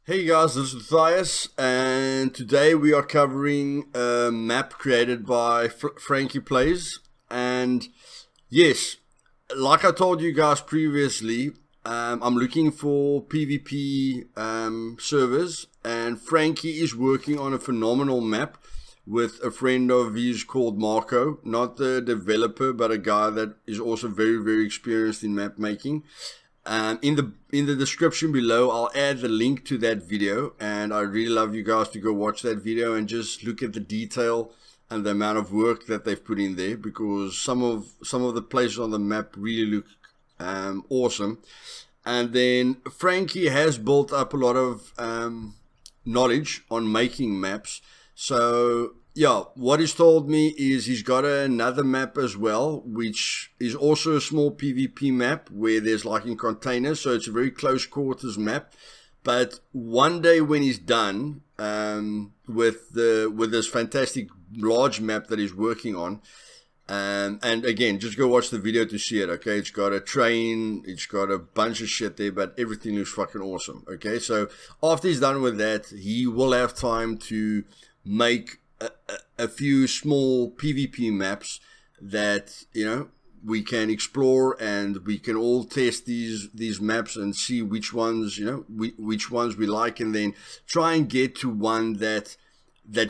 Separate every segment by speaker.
Speaker 1: Hey guys, this is Luthais, and today we are covering a map created by Frankie Plays. And yes, like I told you guys previously, I'm looking for PvP servers, and Frankie is working on a phenomenal map with a friend of his called Marco, not the developer, but a guy that is also very experienced in map making. In the description below, I'll add the link to that video, and I really love you guys to go watch that video and just look at the detail and the amount of work that they've put in there, because some of the places on the map really look awesome. And then Frankie has built up a lot of knowledge on making maps. So yeah, what he's told me is he's got another map as well, which is also a small PvP map where there's like in containers, so it's a very close quarters map. But one day when he's done with this fantastic large map that he's working on, and again, just go watch the video to see it, okay? It's got a train, it's got a bunch of shit there, but everything looks fucking awesome, okay? So after he's done with that, he will have time to make a few small PvP maps that, you know, we can explore, and we can all test these maps and see which ones, you know, which ones we like, and then try and get to one that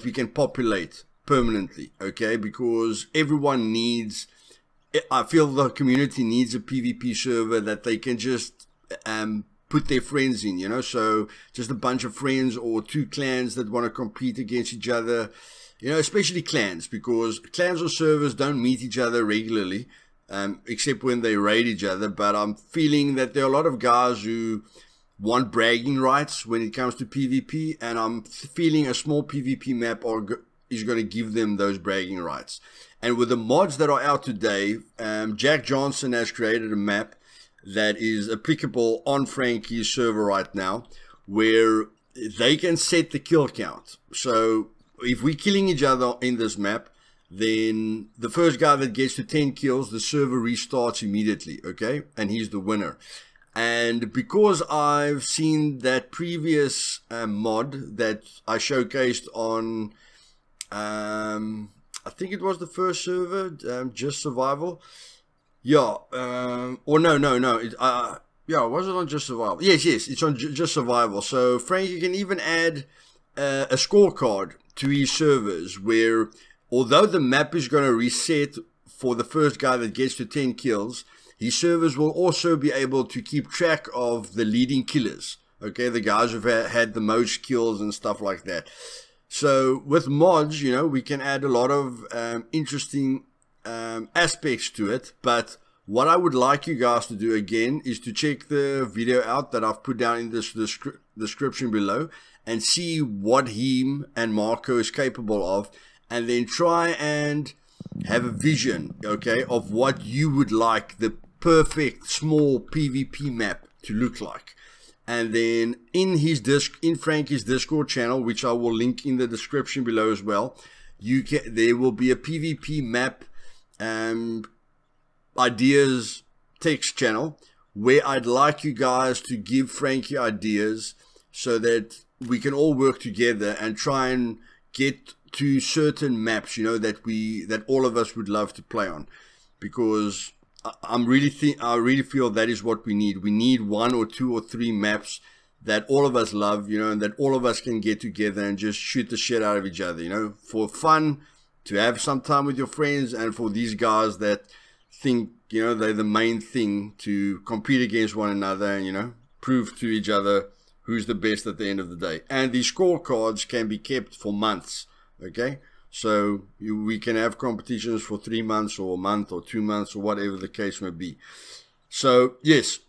Speaker 1: we can populate permanently, okay? Because everyone needs, I feel the community needs a PvP server that they can just put their friends in, you know, so just a bunch of friends or two clans that want to compete against each other, you know, especially clans, because clans or servers don't meet each other regularly, except when they raid each other. But I'm feeling that there are a lot of guys who want bragging rights when it comes to PvP, and I'm feeling a small PvP map is going to give them those bragging rights. And with the mods that are out today, Jack Johnson has created a map that is applicable on Frankie's server right now, where they can set the kill count. So if we're killing each other in this map, then the first guy that gets to 10 kills, the server restarts immediately, okay? And he's the winner. And because I've seen that previous mod that I showcased on, I think it was the first server, Just Survival. Yeah, or no. Yeah, was it on Just Survival? Yes, it's on Just Survival. So Frankie can even add a scorecard to his servers, where although the map is going to reset for the first guy that gets to 10 kills, his servers will also be able to keep track of the leading killers, okay, the guys who've had the most kills and stuff like that. So with mods, you know, we can add a lot of interesting aspects to it. But what I would like you guys to do again is to check the video out that I've put down in this description below, and see what him and Marco is capable of, and then try and have a vision, okay, of what you would like the perfect small PvP map to look like. And then in Frankie's Discord channel, which I will link in the description below as well, there will be a PvP map ideas text channel, where I'd like you guys to give Frankie ideas so that we can all work together and try and get to certain maps, you know, that all of us would love to play on. Because I really feel that is what we need. We need 1 or 2 or 3 maps that all of us love, you know, and that all of us can get together and just shoot the shit out of each other, you know, for fun, to have some time with your friends, and for these guys that think, you know, they're the main thing, to compete against one another and, you know, prove to each other who's the best at the end of the day. And these scorecards can be kept for months, okay? So we can have competitions for 3 months or a month or 2 months or whatever the case may be. So yes,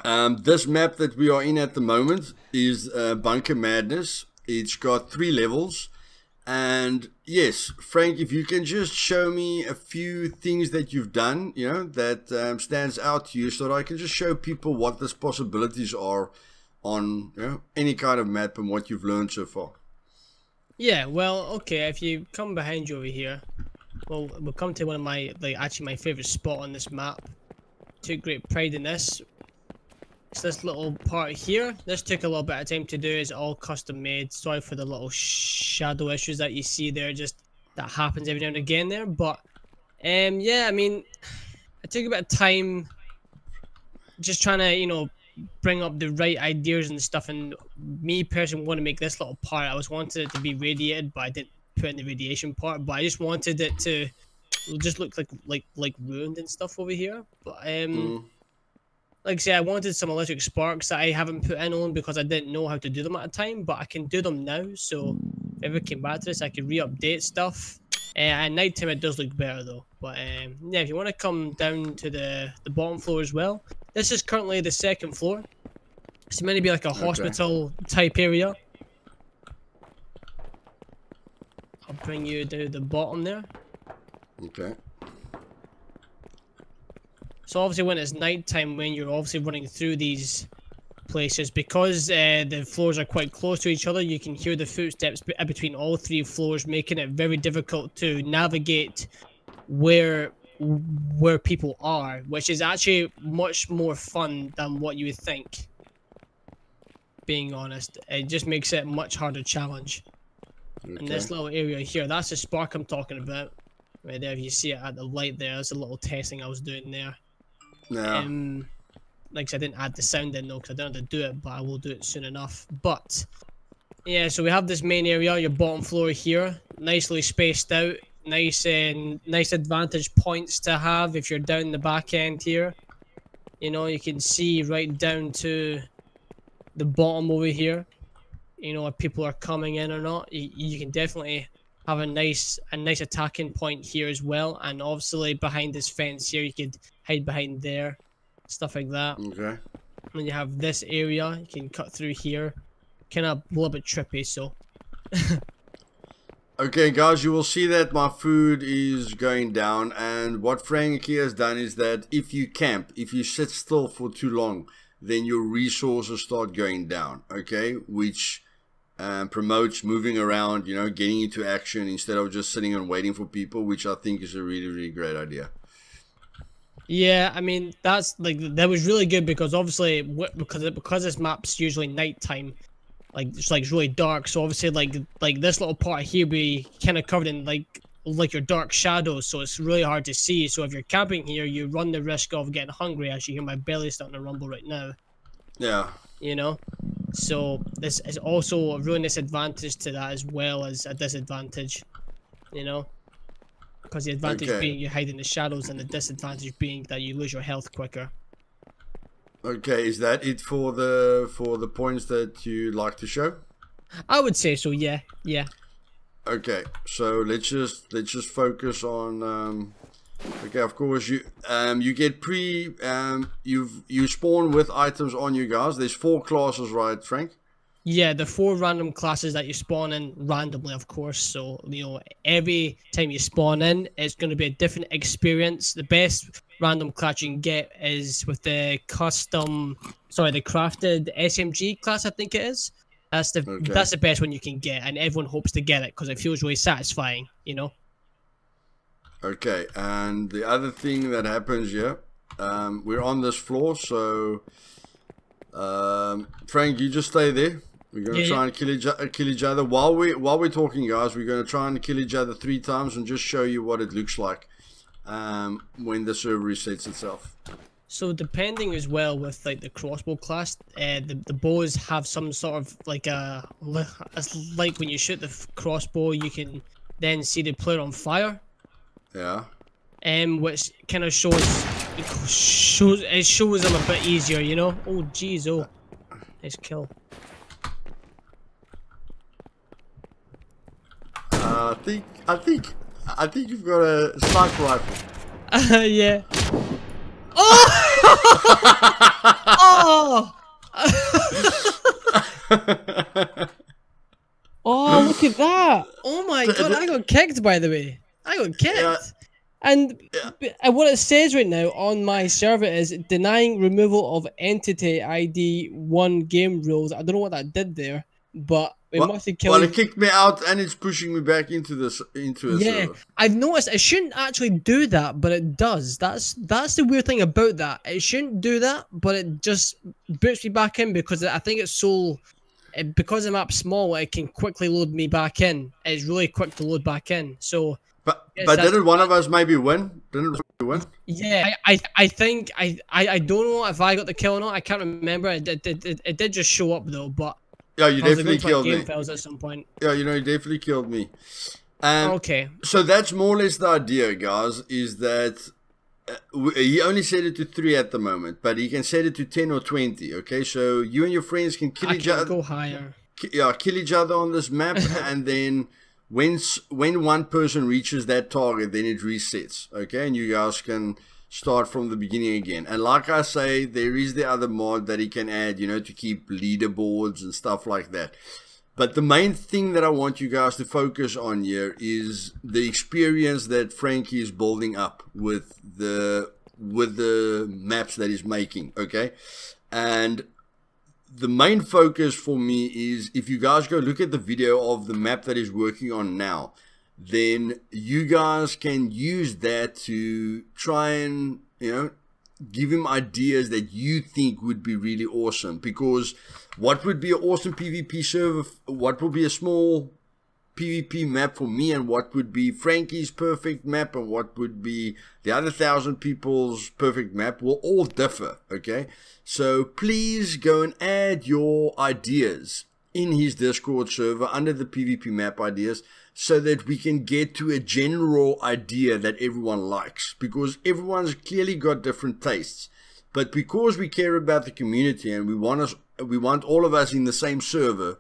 Speaker 1: this map that we are in at the moment is Bunker Madness. It's got 3 levels. And yes, Frank, if you can just show me a few things that you've done, you know, that stands out to you, so that I can just show people what these possibilities are on, you know, any kind of map and what you've learned so far.
Speaker 2: Yeah, well, okay, if you come behind you over here, well, we'll come to one of my, actually my favourite spot on this map. Took great pride in this. So this little part here, this took a little bit of time to do. It's all custom made. Sorry for the little shadow issues that you see there. Just that happens every now and again there. But yeah, I mean, it took a bit of time just trying to, you know, bring up the right ideas and stuff. And me personally want to make this little part. I was wanted it to be radiated, but I didn't put in the radiation part. But I just wanted it to just look like ruined and stuff over here. But like I say, I wanted some electric sparks that I haven't put in on because I didn't know how to do them at the time, but I can do them now. So if I ever came back to this, I could re-update stuff. At night time, it does look better though. But yeah, if you want to come down to the bottom floor as well, this is currently the 2nd floor. It's meant to be like a hospital type area. I'll bring you to the bottom there.
Speaker 1: Okay.
Speaker 2: So obviously when it's nighttime, when you're obviously running through these places, because the floors are quite close to each other, you can hear the footsteps between all 3 floors, making it very difficult to navigate where people are, which is actually much more fun than what you would think. Being honest, it just makes it a much harder challenge. Okay. And this little area here, that's the spark I'm talking about. Right there, if you see it at the light there, that's a little testing I was doing there.
Speaker 1: Yeah.
Speaker 2: Like I said, I didn't add the sound in though, because I don't have to do it, but I will do it soon enough. But yeah, so we have this main area, your bottom floor here, nicely spaced out, nice advantage points to have if you're down the back end here. You know, you can see right down to the bottom over here. You know, if people are coming in or not, you can definitely have a nice attacking point here as well. And obviously behind this fence here, you could hide behind there, stuff like that.
Speaker 1: Okay.
Speaker 2: And you have this area, you can cut through here, kind of a little bit trippy. So
Speaker 1: okay guys, you will see that my food is going down, and what Frankie has done is that if you camp, if you sit still for too long, then your resources start going down, okay, which promotes moving around, you know, getting into action instead of just sitting and waiting for people, which I think is a really great idea.
Speaker 2: Yeah, I mean, that was really good, because obviously because this map's usually nighttime, like it's really dark, so obviously like this little part here be kind of covered in like your dark shadows, so it's really hard to see. So if you're camping here, you run the risk of getting hungry. As you hear my belly starting to rumble right now. Yeah. You know, so this is also a really nice advantage to that, as well as a disadvantage. You know, because the advantage being you hide in the shadows, and the disadvantage being that you lose your health quicker.
Speaker 1: Okay, is that it for the points that you like to show?
Speaker 2: I would say so. Yeah. Yeah.
Speaker 1: Okay, so let's just focus on. Okay, of course you get you spawn with items on you guys. There's 4 classes, right, Frank?
Speaker 2: Yeah, the 4 random classes that you spawn in randomly, of course. So, you know, every time you spawn in, it's going to be a different experience. The best random class you can get is with the crafted SMG class, I think it is. That's the best one you can get, and everyone hopes to get it because it feels really satisfying, you know. Okay,
Speaker 1: and the other thing that happens here, we're on this floor, so Frank, you just stay there. We're gonna try and kill each other while we're talking, guys. We're gonna try and kill each other 3 times and just show you what it looks like when the server resets itself.
Speaker 2: So depending as well with like the crossbow class, the bows have some sort of like like when you shoot the crossbow, you can then see the player on fire.
Speaker 1: Yeah.
Speaker 2: Which kind of shows them a bit easier, you know. Oh jeez, oh, nice kill.
Speaker 1: I think you've got a sniper rifle.
Speaker 2: Yeah. Oh! Oh, look at that! Oh my god, I got kicked, by the way. I got kicked. Yeah. And what it says right now on my server is denying removal of entity ID 1 game rules. I don't know what that did there. but we
Speaker 1: Well,
Speaker 2: must have
Speaker 1: well,
Speaker 2: killed.
Speaker 1: it kicked me out and it's pushing me back into this into a
Speaker 2: Yeah,
Speaker 1: server.
Speaker 2: I've noticed it shouldn't actually do that, but it does. That's the weird thing about that. It shouldn't do that, but it just boots me back in because I think it's so. Because the map's small, it can quickly load me back in. It's really quick to load back in. So, yes,
Speaker 1: But didn't one of us maybe win? Didn't we win?
Speaker 2: yeah, I think I don't know if I got the kill or not. I can't remember. It did just show up though, but
Speaker 1: Yeah, you
Speaker 2: I was
Speaker 1: definitely
Speaker 2: going to my
Speaker 1: killed
Speaker 2: game
Speaker 1: me.
Speaker 2: files at some point.
Speaker 1: Yeah, you know, you definitely killed me.
Speaker 2: Okay.
Speaker 1: So that's more or less the idea, guys, is that he only set it to 3 at the moment, but he can set it to 10 or 20, okay? So you and your friends can kill each other.
Speaker 2: Go higher.
Speaker 1: Yeah, kill each other on this map, and then when one person reaches that target, then it resets, okay? And you guys can start from the beginning again. And like I say, there is the other mod that he can add, you know, to keep leaderboards and stuff like that. But the main thing that I want you guys to focus on here is the experience that Frankie is building up with the maps that he's making, okay? And the main focus for me is, if you guys go look at the video of the map that he's working on now, then you guys can use that to try and, you know, give him ideas that you think would be really awesome. Because what would be an awesome PvP server, what would be a small PvP map for me, and what would be Frankie's perfect map, and what would be the other 1,000 people's perfect map will all differ, okay? So please go and add your ideas in his Discord server under the PvP map ideas, so that we can get to a general idea that everyone likes, because everyone's clearly got different tastes. But because we care about the community and we want all of us in the same server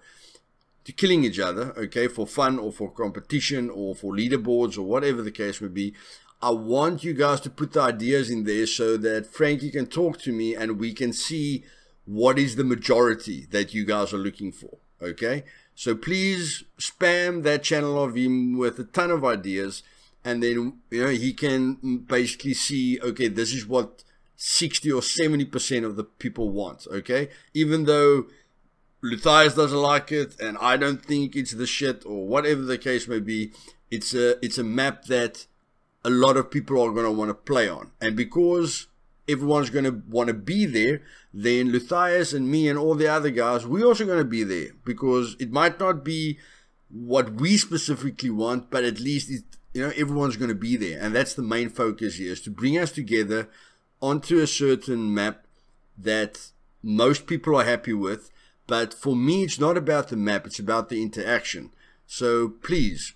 Speaker 1: to killing each other, okay, for fun or for competition or for leaderboards or whatever the case may be, I want you guys to put the ideas in there so that Frankie can talk to me and we can see what is the majority that you guys are looking for, okay? So please spam that channel of him with a ton of ideas, and then, you know, he can basically see, okay, this is what 60 or 70% of the people want, okay? Even though Luthais doesn't like it and I don't think it's the shit, or whatever the case may be, it's a map that a lot of people are going to want to play on. And because everyone's going to want to be there, then Luthais and me and all the other guys, we're also going to be there, because it might not be what we specifically want, but at least it, you know, everyone's going to be there. And that's the main focus here, is to bring us together onto a certain map that most people are happy with. But for me, it's not about the map, it's about the interaction. So please,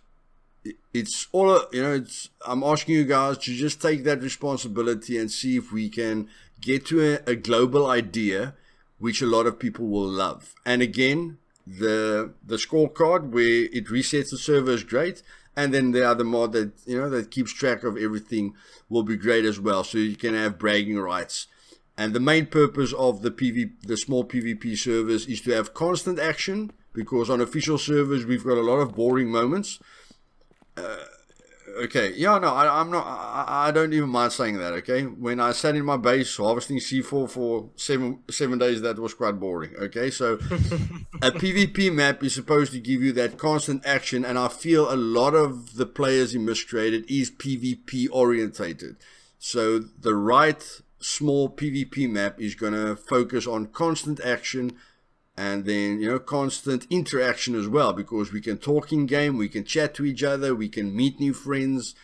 Speaker 1: it's all, you know, I'm asking you guys to just take that responsibility and see if we can get to a global idea which a lot of people will love. And again, the scorecard where it resets the server is great, and then the other mod that, you know, that keeps track of everything will be great as well, so you can have bragging rights. And the main purpose of the small PvP servers is to have constant action, because on official servers we've got a lot of boring moments. Okay, yeah, no, I don't even mind saying that, okay? When I sat in my base harvesting C4 for seven days, that was quite boring, okay? So a PvP map is supposed to give you that constant action, and I feel a lot of the players in Miscreated is PvP orientated. So the right small PvP map is going to focus on constant action, and then, you know, constant interaction as well, because we can talk in game, we can chat to each other, we can meet new friends,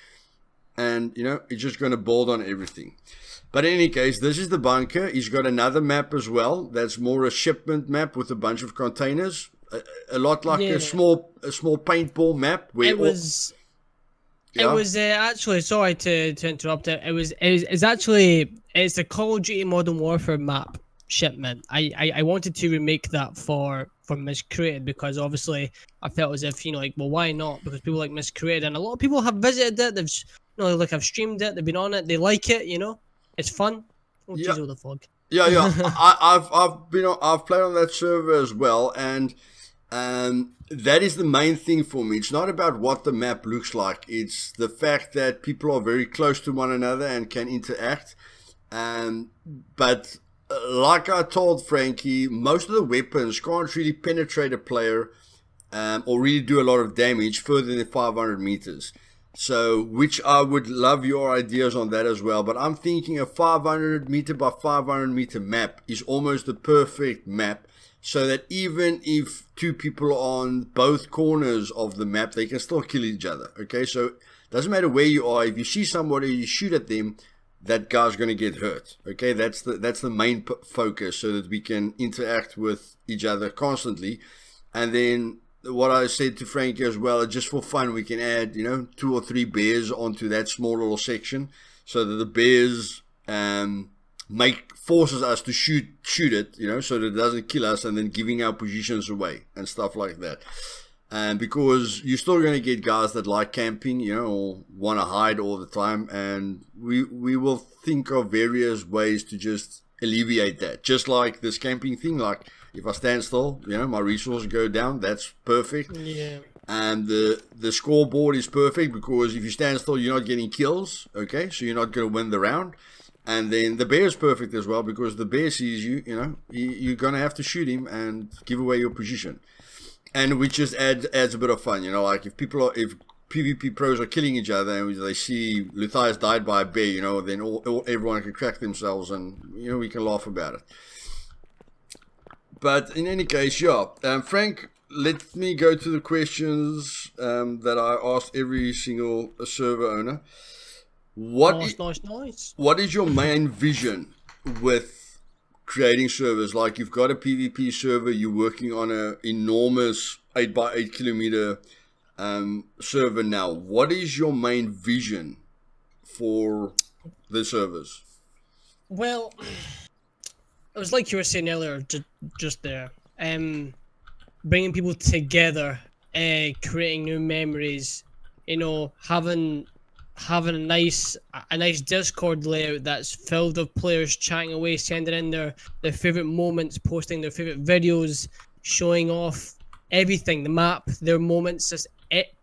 Speaker 1: and, you know, it's just going to build on everything. But in any case, this is the bunker. He's got another map as well that's more a shipment map with a bunch of containers, a lot like a small paintball map where
Speaker 2: it was actually, sorry to interrupt it. It's actually the Call of Duty Modern Warfare map shipment. I wanted to remake that for Miscreated, because obviously I felt as if, you know, like, well, why not? Because people like Miscreated, and a lot of people have visited it. They've, you know, like, I've streamed it, they've been on it, they like it, you know, it's fun. Oh,
Speaker 1: yeah.
Speaker 2: Jeez, what the fuck.
Speaker 1: Yeah. I've played on that server as well, and that is the main thing for me. It's not about what the map looks like, it's the fact that people are very close to one another and can interact. But like I told Frankie, most of the weapons can't really penetrate a player or really do a lot of damage further than 500 meters. So, which I would love your ideas on that as well. But I'm thinking a 500 meter by 500 meter map is almost the perfect map. So that even if two people are on both corners of the map, they can still kill each other. Okay, so it doesn't matter where you are. If you see somebody, you shoot at them, that guy's going to get hurt. Okay, that's the main focus, so that we can interact with each other constantly. And then what I said to Frankie as well, just for fun, we can add, you know, 2 or 3 bears onto that small little section, so that the bears forces us to shoot it, you know, so that it doesn't kill us, and then giving our positions away and stuff like that. And because you're still going to get guys that like camping, you know, or want to hide all the time, and we will think of various ways to just alleviate that. Just like this camping thing, like if I stand still, you know, my resources go down. That's perfect.
Speaker 2: Yeah.
Speaker 1: And the scoreboard is perfect, because if you stand still, you're not getting kills. Okay, so you're not going to win the round. And then the bear is perfect as well, because the bear sees you, you know, you're going to have to shoot him and give away your position. And which just adds a bit of fun, you know, like if PvP pros are killing each other and they see Luthais died by a bear, you know, then everyone can crack themselves, and, you know, we can laugh about it. But in any case, yeah, Frank, let me go to the questions that I asked every single server owner.
Speaker 2: Nice.
Speaker 1: What is your main vision with creating servers? Like, you've got a PvP server, you're working on an enormous 8 by 8 kilometer server now. What is your main vision for the servers?
Speaker 2: Well, it was like you were saying earlier, just there, bringing people together, creating new memories, you know, having a nice Discord layout that's filled with players chatting away, sending in their favorite moments, posting their favorite videos, showing off everything, the map, their moments, just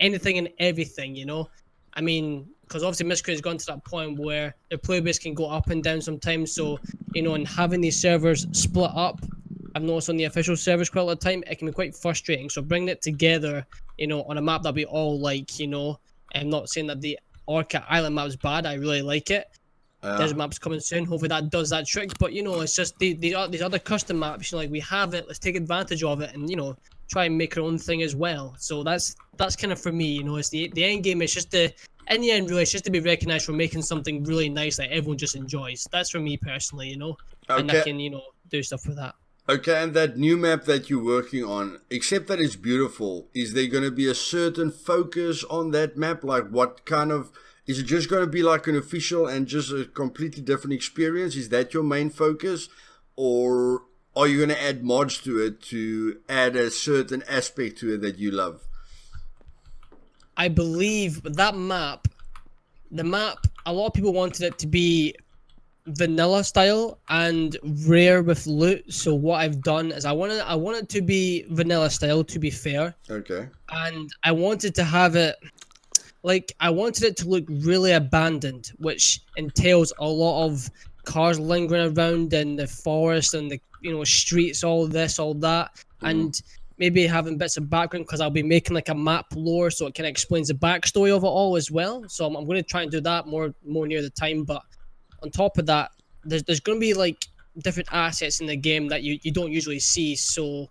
Speaker 2: anything and everything, you know. I mean, because obviously Miscreated has gone to that point where their player base can go up and down sometimes, so, you know, and having these servers split up, I've noticed on the official servers quite a lot of time, it can be quite frustrating. So bringing it together, you know, on a map that we all like, you know, I'm not saying that the Orca Island map is bad, I really like it. There's maps coming soon, hopefully that does that trick, but, you know, it's just these other custom maps, you know, like, we have it, let's take advantage of it, and, you know, try and make our own thing as well. So that's kind of for me, you know, it's the end game. It's just in the end, really, it's just to be recognized for making something really nice that everyone just enjoys. That's for me personally, you know, and I can, you know, do stuff with that.
Speaker 1: Okay, and that new map that you're working on, except that it's beautiful, is there going to be a certain focus on that map? Like, what kind of, is it just going to be like an official and just a completely different experience? Is that your main focus? Or are you going to add mods to it to add a certain aspect to it that you love?
Speaker 2: I believe that map, a lot of people wanted it to be vanilla style and rare with loot. So what I've done is I want it to be vanilla style, to be fair.
Speaker 1: Okay.
Speaker 2: And I wanted to have it, like, I wanted it to look really abandoned, which entails a lot of cars lingering around in the forest and the, you know, streets, all this, all that, and maybe having bits of background, because I'll be making like a map lore, so it kind of explains the backstory of it all as well. So I'm going to try and do that more near the time. But on top of that, there's going to be like different assets in the game that you don't usually see. So,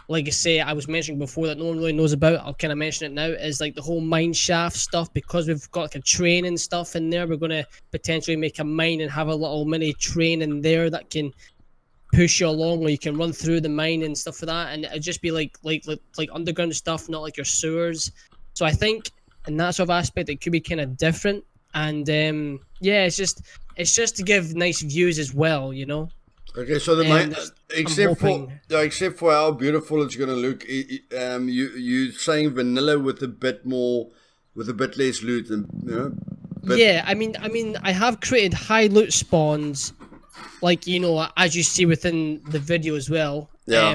Speaker 2: like I say, I was mentioning before that no one really knows about, I'll kind of mention it now, is like the whole mine shaft stuff. Because we've got like a train and stuff in there, we're going to potentially make a mine and have a little mini train in there that can push you along, or you can run through the mine and stuff like that, and it'd just be like underground stuff, not like your sewers. So I think in that sort of aspect it could be kind of different, and yeah, it's just to give nice views as well, you know.
Speaker 1: Okay, so the mine, except for how beautiful it's gonna look, you saying vanilla with a bit less loot, and, you know,
Speaker 2: yeah, I mean I have created high loot spawns, like, you know, as you see within the video as well.
Speaker 1: Yeah.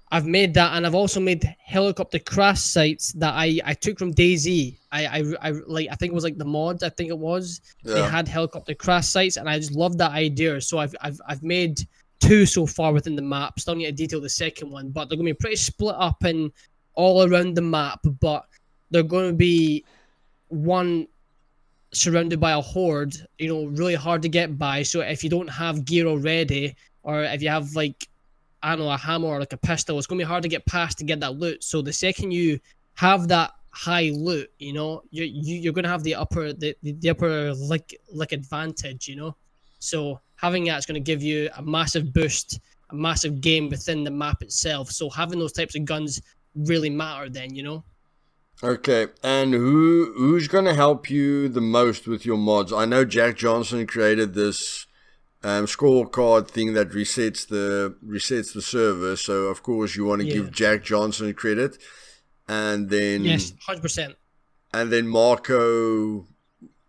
Speaker 2: I've made that, and I've also made helicopter crash sites that I took from DayZ. I think it was like the mod. I think it was.
Speaker 1: Yeah.
Speaker 2: They had helicopter crash sites, and I just loved that idea. So I've made 2 so far within the map. Still need to detail the second one, but they're gonna be pretty split up and all around the map. But they're going to be one surrounded by a horde. You know, really hard to get by. So if you don't have gear already, or if you have like, I don't know, a hammer or like a pistol, it's going to be hard to get past to get that loot. So the second you have that high loot, you know, you're going to have the upper like advantage, you know. So having that's going to give you a massive boost, a massive game within the map itself. So having those types of guns really matter then, you know.
Speaker 1: Okay, and who's going to help you the most with your mods? I know Jack Johnson created this scorecard thing that resets the server, so of course you want to give Jack Johnson credit, and then
Speaker 2: yes, 100%.
Speaker 1: And then Marco,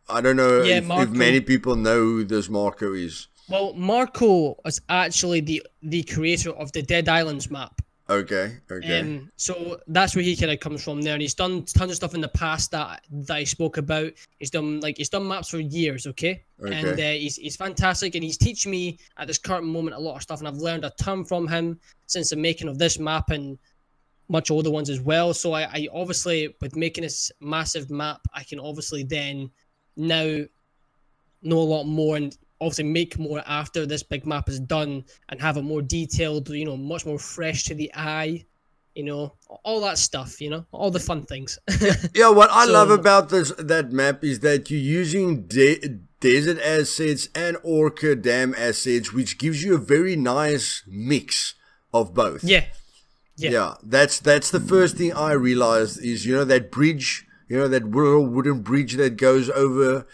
Speaker 1: I don't know if many people know who this Marco is.
Speaker 2: Well, Marco is actually the creator of the Dead Islands map.
Speaker 1: Okay.
Speaker 2: So that's where he kind of comes from there, and he's done tons of stuff in the past that I spoke about. He's done maps for years, okay? And he's fantastic, and he's teaching me at this current moment a lot of stuff, and I've learned a ton from him since the making of this map and much older ones as well. So I obviously, with making this massive map, I can obviously then now know a lot more and obviously make more after this big map is done and have it more detailed, you know, much more fresh to the eye, you know, all that stuff, you know, all the fun things.
Speaker 1: Yeah, what I love about that map is that you're using desert assets and Orca dam assets, which gives you a very nice mix of both. Yeah, that's the first thing I realized is, you know, that bridge, you know, that little wooden bridge that goes over,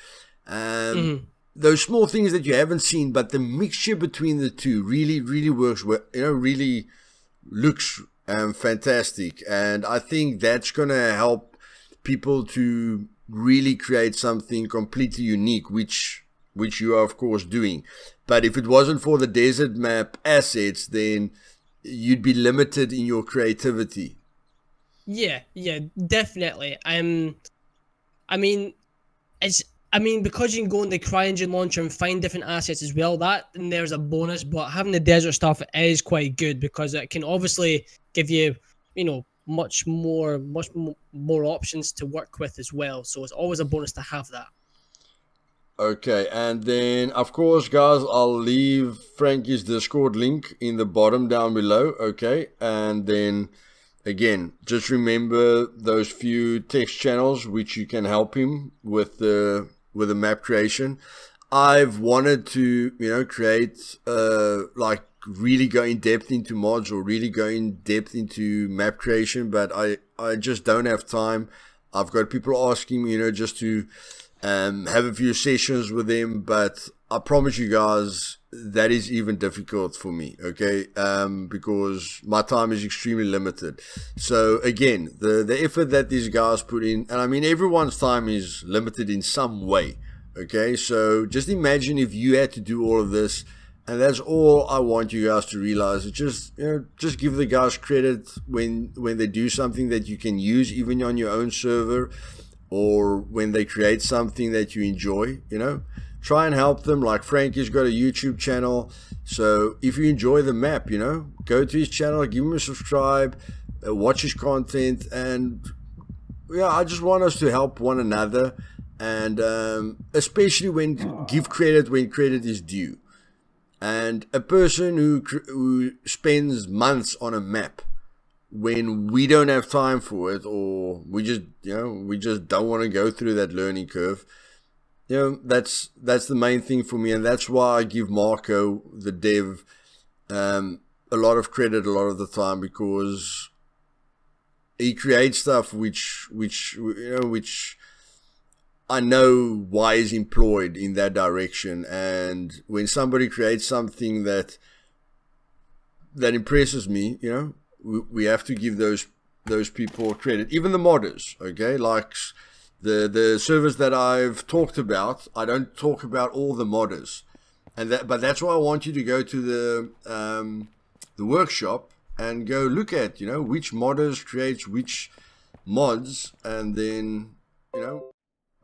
Speaker 1: those small things that you haven't seen, but the mixture between the two really works well, you know, really looks fantastic. And I think that's going to help people to really create something completely unique, which you are of course doing. But if it wasn't for the desert map assets, then you'd be limited in your creativity.
Speaker 2: Yeah, definitely. I mean, because you can go in the CryEngine launcher and find different assets as well, and there's a bonus, but having the desert stuff is quite good because it can obviously give you, you know, much more options to work with as well. So it's always a bonus to have that.
Speaker 1: Okay, and then of course, guys, I'll leave Frankie's Discord link in the bottom down below. Okay, and then again, just remember those few text channels which you can help him with the map creation. I've wanted to, you know, create like really go in depth into mods or really go in depth into map creation, but I just don't have time. I've got people asking me, you know, just to have a few sessions with them, but I promise you guys that is even difficult for me, okay, because my time is extremely limited. So again, the effort that these guys put in, and I mean everyone's time is limited in some way, okay, so just imagine if you had to do all of this, and that's all I want you guys to realize. It's just, you know, just give the guys credit when they do something that you can use even on your own server, or when they create something that you enjoy, you know. Try and help them. Like Frankie's got a YouTube channel, so if you enjoy the map, you know, go to his channel, give him a subscribe, watch his content, and yeah, I just want us to help one another, and especially when give credit when credit is due. And a person who spends months on a map when we don't have time for it, or we just don't want to go through that learning curve, you know, that's the main thing for me, and that's why I give Marco, the dev, a lot of credit a lot of the time, because he creates stuff which I know why he's employed in that direction. And when somebody creates something that impresses me, you know, we have to give those people credit, even the modders, okay, like the servers that I've talked about. I don't talk about all the modders, but that's why I want you to go to the workshop and go look at, you know, which modders creates which mods, and then, you know.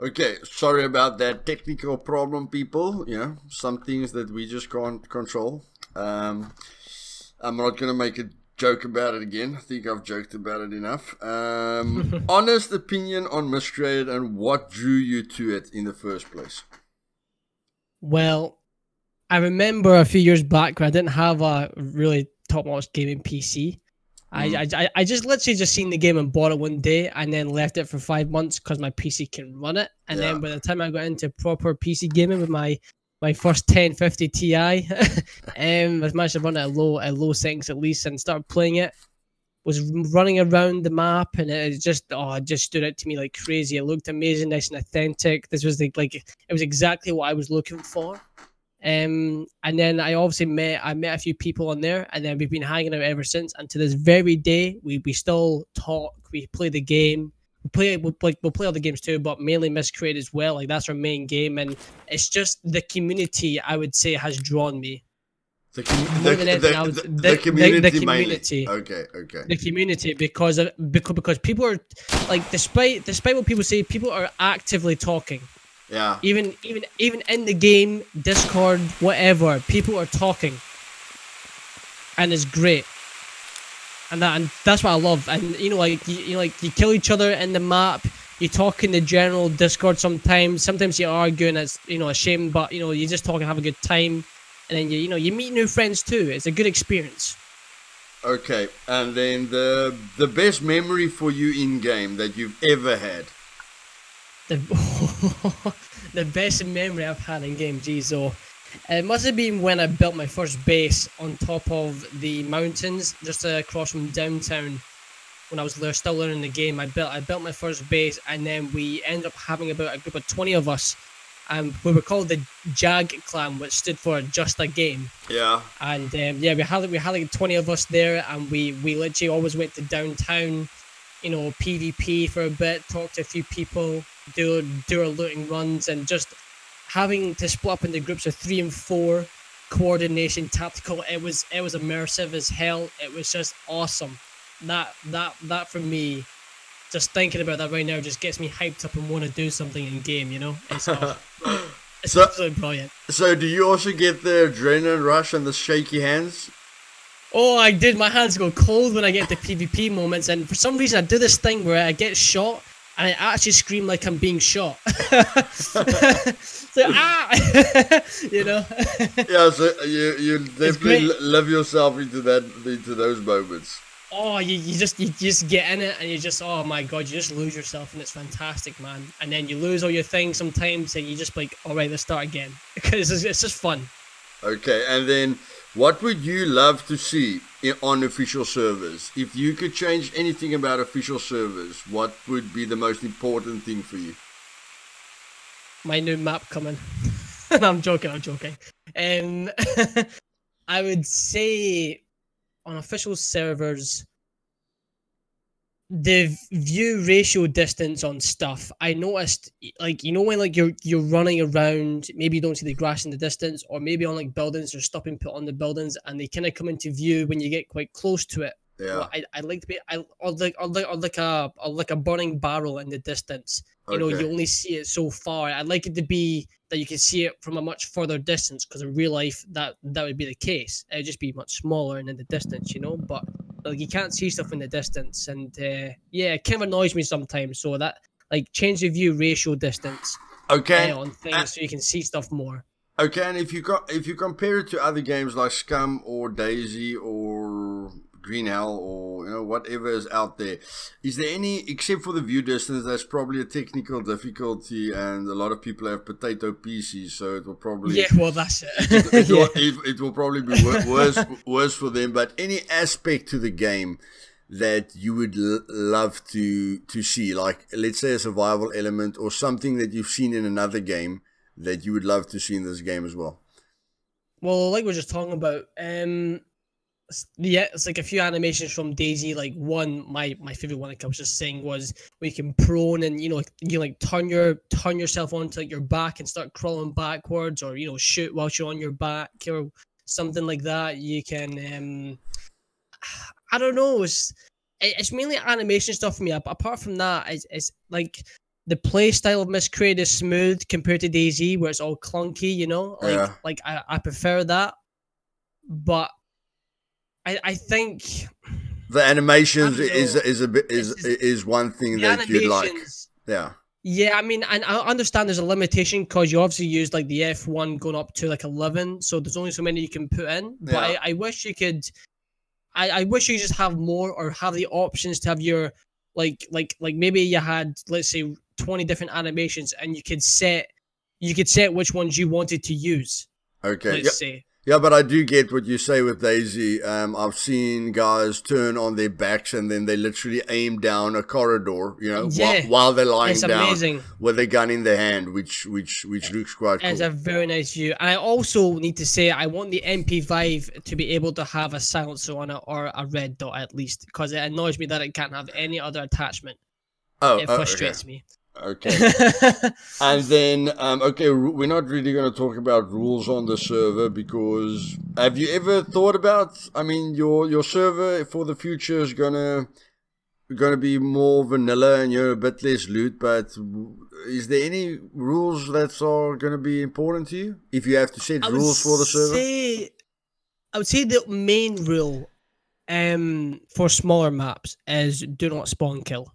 Speaker 1: Okay, sorry about that technical problem, people. You know, some things that we just can't control. I'm not gonna make a joke about it again. I think I've joked about it enough. Honest opinion on Miscreated and what drew you to it in the first place?
Speaker 2: Well, I remember a few years back where I didn't have a really top-notch gaming PC. I just literally just seen the game and bought it one day and then left it for 5 months because my PC can run it. And then by the time I got into proper PC gaming with my first 1050 Ti, I managed to run it at low settings at least and started playing it. Was running around the map and it just stood out to me like crazy. It looked amazing, nice and authentic. This was like it was exactly what I was looking for. And then I obviously met a few people on there, and then we've been hanging out ever since. And to this very day, we still talk. We play the game. We'll play other games too, but mainly Miscreated as well. Like that's our main game, and it's just the community, I would say, has drawn me. The community.
Speaker 1: Okay.
Speaker 2: The community because people are like, despite what people say, people are actively talking.
Speaker 1: Yeah.
Speaker 2: Even in the game, Discord, whatever, people are talking, and it's great. And that's what I love. And you kill each other in the map. You talk in the general Discord sometimes. Sometimes you argue, and it's a shame, but you just talk and have a good time. And then you meet new friends too. It's a good experience.
Speaker 1: Okay, and then the best memory for you in game that you've ever had.
Speaker 2: The best memory I've had in game, geez, it must have been when I built my first base on top of the mountains just across from downtown. When I was still learning the game, I built my first base, and then we ended up having about a group of 20 of us. We were called the JAG clan, which stood for Just a Game.
Speaker 1: Yeah.
Speaker 2: And we had like 20 of us there, and we literally always went to downtown, PvP for a bit, talk to a few people, do our looting runs, and just having to split up into groups of 3 and 4, coordination, tactical. It was immersive as hell. It was just awesome. That for me, just thinking about that right now just gets me hyped up and want to do something in game. It's absolutely brilliant.
Speaker 1: So do you also get the adrenaline rush and the shaky hands?
Speaker 2: Oh, I did. My hands go cold when I get to PvP moments, and for some reason I do this thing where I get shot and I actually scream like I'm being shot. So
Speaker 1: Yeah, so you definitely live yourself into those moments.
Speaker 2: Oh, you just get in it, and you just, oh my god, you just lose yourself, and it's fantastic, man. And then you lose all your things sometimes, and you just like, all right, let's start again, because it's just fun.
Speaker 1: Okay, and then what would you love to see on official servers? If you could change anything about official servers, what would be the most important thing for you?
Speaker 2: My new map coming. No, I'm joking. I would say on official servers, the view ratio distance on stuff. I noticed, like, when like you're running around, maybe you don't see the grass in the distance, or maybe on like buildings, there's stopping put on the buildings, and they kind of come into view when you get quite close to it.
Speaker 1: Yeah.
Speaker 2: Well, I like to be like a burning barrel in the distance. You only see it so far. I'd like it to be that you can see it from a much further distance, because in real life that would be the case. It would just be much smaller and in the distance, but like you can't see stuff in the distance, and it kind of annoys me sometimes. So that, like, change the view ratio distance on things so you can see stuff more.
Speaker 1: Okay, and if you compare it to other games like Scum or Daisy or Green Hell or whatever is out there, is there any, except for the view distance, that's probably a technical difficulty, and a lot of people have potato PCs, so it will probably
Speaker 2: that's it.
Speaker 1: It will probably be worse for them. But any aspect to the game that you would love to see, like let's say a survival element or something that you've seen in another game that you would love to see in this game as well?
Speaker 2: Well, like we're just talking about, it's like a few animations from Daisy. Like my favorite one, like I was just saying, was where you can prone and you turn yourself onto your back and start crawling backwards, or shoot whilst you're on your back or something like that. You can I don't know. It's mainly animation stuff for me. Apart from that, it's like the play style of Miscreated is smooth compared to DayZ, where it's all clunky. You know, like I prefer that. But I think
Speaker 1: the animations is one thing that you'd like. Yeah.
Speaker 2: Yeah, I mean, and I understand there's a limitation because you obviously use like the F1 going up to like 11, so there's only so many you can put in. But I wish you could. I wish you just have more, or have the options to have your like maybe you had, let's say, 20 different animations, and you could set which ones you wanted to use.
Speaker 1: Okay.
Speaker 2: Let's say.
Speaker 1: Yeah, but I do get what you say with DayZ. I've seen guys turn on their backs and then they literally aim down a corridor, you know, while they're lying down with a gun in their hand, which looks quite cool.
Speaker 2: It's a very nice view. And I also need to say I want the MP5 to be able to have a silencer on it, or a red dot at least, because it annoys me that it can't have any other attachment. It frustrates me.
Speaker 1: Okay. And then, okay, we're not really going to talk about rules on the server, because have you ever thought about, I mean, your server for the future is gonna be more vanilla and you're a bit less loot, but is there any rules that are going to be important to you if you have to set rules for the server?
Speaker 2: I would say the main rule for smaller maps is do not spawn kill.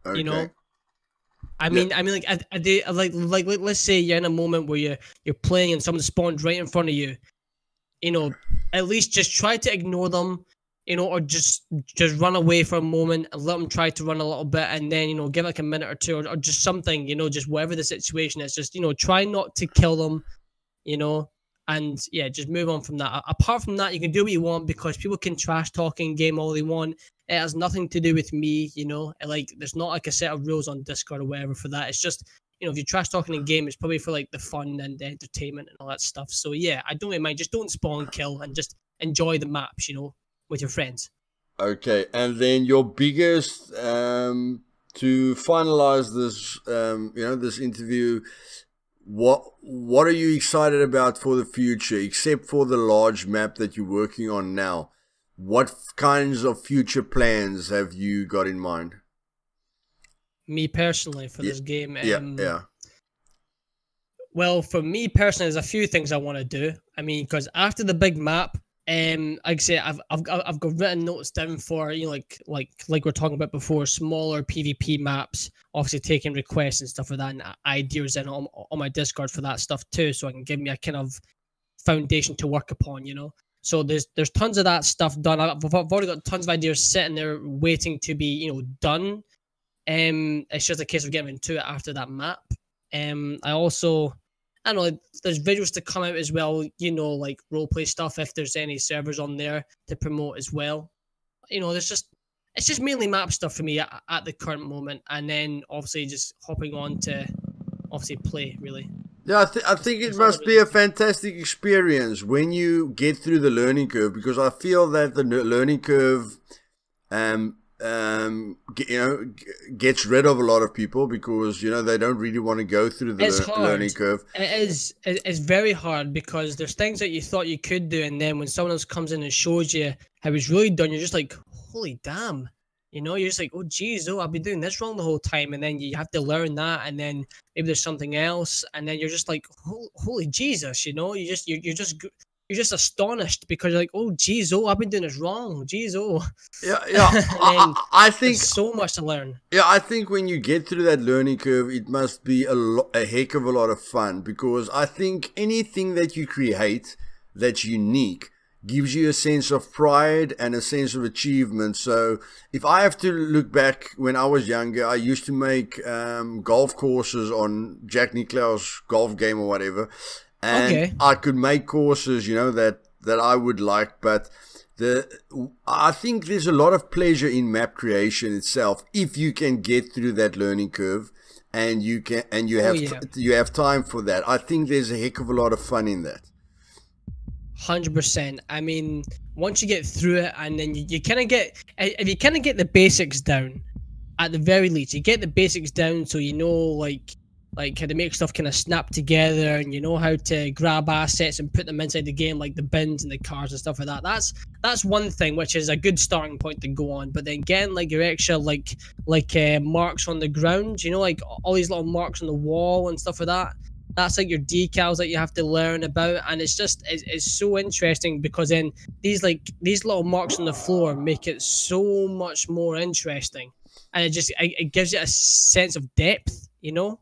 Speaker 1: Okay.
Speaker 2: You know? I mean, like let's say you're in a moment where you're playing and someone spawns right in front of you. You know, at least just try to ignore them. You know, or just run away for a moment and let them try to run a little bit, and then, you know, give like a minute or two, or just something. You know, just whatever the situation is, just, you know, try not to kill them. You know, and yeah, just move on from that. Apart from that, you can do what you want, because people can trash talk in game all they want. It has nothing to do with me, you know. Like, there's not like a set of rules on Discord or whatever for that. It's just, you know, if you're trash talking in game, it's probably for like the fun and the entertainment and all that stuff. So yeah, I don't really mind. Just don't spawn kill and just enjoy the maps, you know, with your friends.
Speaker 1: Okay, and then your biggest to finalize this, you know, this interview. What are you excited about for the future, except for the large map that you're working on now? What kinds of future plans have you got in mind?
Speaker 2: Me personally, for this game?
Speaker 1: Yeah.
Speaker 2: Well, for me personally, there's a few things I want to do. I mean, because after the big map, like I say, I've got written notes down for, you know, like we're talking about before, smaller PvP maps. Obviously, taking requests and stuff like that, and ideas in on my Discord for that stuff too, so I can give me a kind of foundation to work upon, you know. So there's tons of that stuff done. I've already got tons of ideas sitting there waiting to be, you know, done. It's just a case of getting into it after that map. I don't know, there's videos to come out as well, you know, like roleplay stuff, if there's any servers on there to promote as well. You know, it's just mainly map stuff for me at the current moment, and then obviously just hopping on to obviously play, really.
Speaker 1: Yeah, I think it must be a fantastic experience when you get through the learning curve, because I feel that the learning curve, you know, gets rid of a lot of people, because, you know, they don't really want to go through the learning curve.
Speaker 2: It's very hard, because there's things that you thought you could do, and then when someone else comes in and shows you how it's really done, you're just like, holy damn. You know, you're just like, oh, geez, I've been doing this wrong the whole time. And then you have to learn that. And then maybe there's something else. And then you're just like, holy Jesus, you know, you're just astonished, because you're like, oh, geez, I've been doing this wrong. Geez,
Speaker 1: Yeah. I think
Speaker 2: so much to learn.
Speaker 1: Yeah, I think when you get through that learning curve, it must be a heck of a lot of fun, because I think anything that you create that's unique gives you a sense of pride and a sense of achievement. So if I have to look back when I was younger, I used to make golf courses on Jack Nicklaus golf game or whatever, and I could make courses, you know, that I would like. But I think there's a lot of pleasure in map creation itself if you can get through that learning curve, and you have time for that. I think there's a heck of a lot of fun in that.
Speaker 2: 100%. I mean, once you get through it, and then you kind of get, if you kind of get the basics down, at the very least, you get the basics down, so you know, like, like how to make stuff kind of snap together, and you know how to grab assets and put them inside the game, like the bins and the cars and stuff like that. That's one thing, which is a good starting point to go on. But then again, like your extra like marks on the ground, you know, like all these little marks on the wall and stuff like that. That's like your decals that you have to learn about, and it's so interesting, because then these little marks on the floor make it so much more interesting, and it gives it a sense of depth, you know.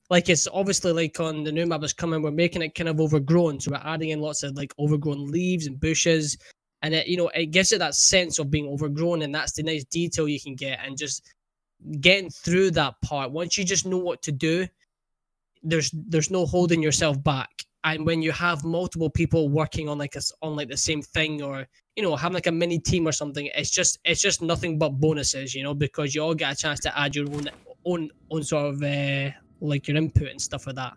Speaker 2: Like, it's obviously like on the new map that's coming, we're making it kind of overgrown, so we're adding in lots of like overgrown leaves and bushes, and it gives it that sense of being overgrown, and that's the nice detail you can get, and just getting through that part. Once you just know what to do, there's no holding yourself back. And when you have multiple people working on the same thing, or having like a mini team or something, it's just nothing but bonuses, because you all get a chance to add your own sort of like your input and stuff like that.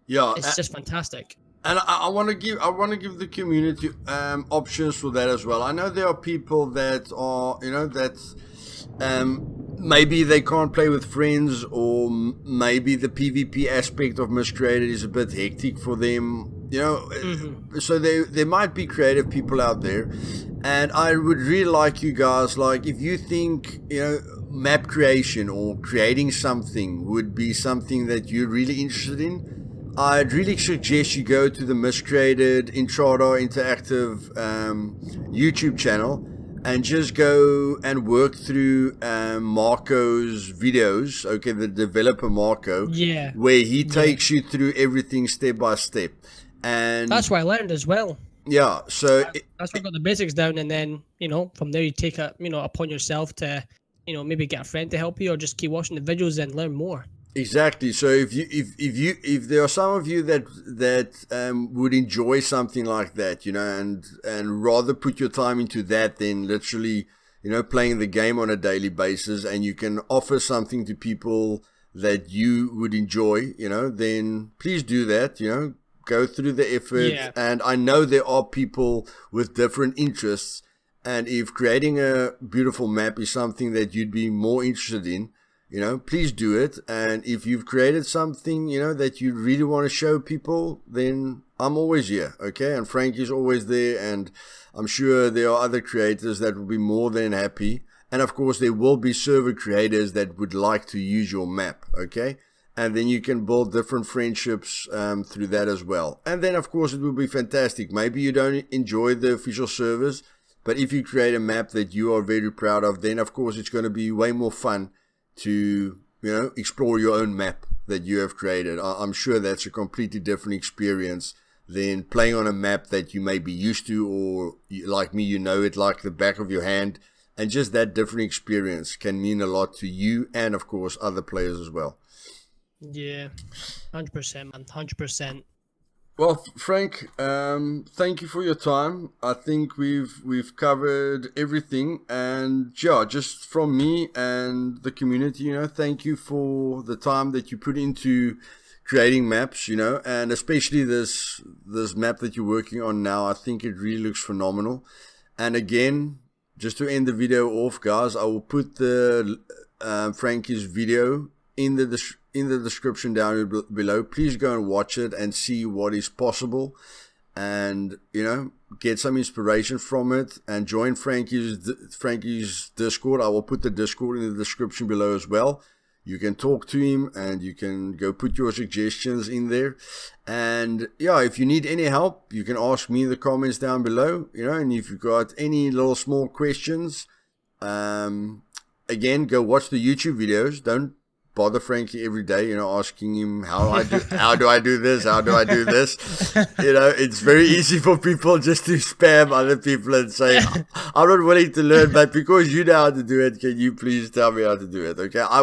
Speaker 1: Yeah,
Speaker 2: it's just fantastic.
Speaker 1: And I want to give the community options for that as well. I know there are people that are maybe they can't play with friends, or maybe the PvP aspect of Miscreated is a bit hectic for them, so there might be creative people out there, and I would really like you guys, like, if you think map creation or creating something would be something that you're really interested in, I'd really suggest you go to the Miscreated Intrada Interactive YouTube channel and just go and work through Marco's videos, okay, the developer Marco, where he takes you through everything step by step. And
Speaker 2: that's where I learned as well.
Speaker 1: Yeah, so
Speaker 2: that's where I got the basics down, and then from there you take it upon yourself to maybe get a friend to help you, or just keep watching the videos and learn more.
Speaker 1: Exactly. So if there are some of you that would enjoy something like that, and rather put your time into that than literally playing the game on a daily basis, and you can offer something to people that you would enjoy, then please do that. Go through the effort.
Speaker 2: Yeah.
Speaker 1: And I know there are people with different interests, and if creating a beautiful map is something that you'd be more interested in, please do it. And if you've created something, that you really want to show people, then I'm always here, okay? And Frankie's always there, and I'm sure there are other creators that will be more than happy. And of course, there will be server creators that would like to use your map, okay? And then you can build different friendships through that as well. And then, of course, it will be fantastic. Maybe you don't enjoy the official servers, but if you create a map that you are very proud of, then, of course, it's going to be way more fun to explore your own map that you have created. I'm sure that's a completely different experience than playing on a map that you may be used to, or like me, it like the back of your hand, and just that different experience can mean a lot to you and of course other players as well.
Speaker 2: Yeah, 100%, man, 100%.
Speaker 1: Well, Frank, thank you for your time. I think we've covered everything, and yeah, just from me and the community, thank you for the time that you put into creating maps, and especially this map that you're working on now. I think it really looks phenomenal. And again, just to end the video off, guys, I will put the Frankie's video in the description down below. Please go and watch it and see what is possible, and get some inspiration from it, and join Frankie's Discord. I will put the Discord in the description below as well. You can talk to him, and you can go put your suggestions in there. And yeah, if you need any help, you can ask me in the comments down below, and if you've got any little small questions, again, go watch the YouTube videos. Don't bother Frankie every day, asking him how do I do this, how do I do this. It's very easy for people just to spam other people and say, I'm not willing to learn, but because you know how to do it, can you please tell me how to do it? Okay, I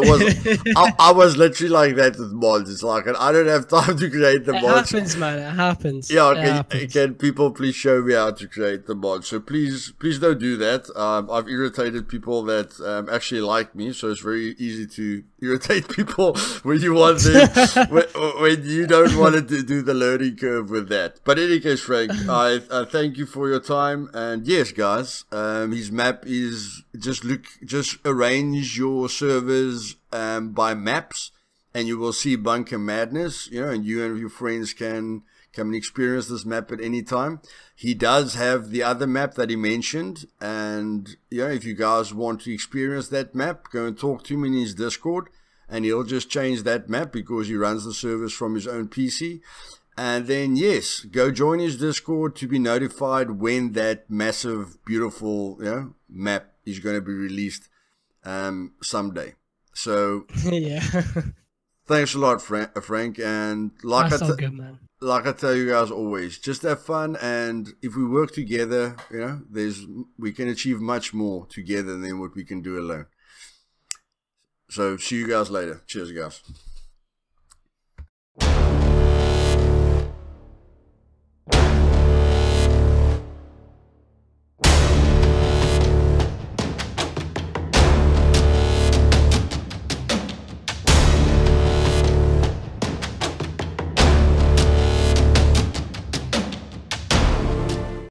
Speaker 1: was literally like that with mods. It's like, I don't have time to create the mods.
Speaker 2: It happens, man. It happens.
Speaker 1: Yeah, can people please show me how to create the mods? So please don't do that. I've irritated people that actually like me, so it's very easy to irritate people when you want to when you don't want to do the learning curve with that. But in any case, Frank, I thank you for your time. And yes, guys, his map is just arrange your servers by maps, and you will see Bunker Madness, you know, and you and your friends can come and experience this map at any time. He does have the other map that he mentioned, and you know, if you guys want to experience that map, go and talk to him in his Discord, and he'll just change that map because he runs the service from his own PC. And then, yes, go join his Discord to be notified when that massive, beautiful, you know, map is going to be released someday. So,
Speaker 2: Yeah.
Speaker 1: thanks a lot, Frank. And
Speaker 2: That's all good, man.
Speaker 1: Like I tell you guys always, just have fun. And if we work together, you know, we can achieve much more together than what we can do alone. So, see you guys later. Cheers, guys.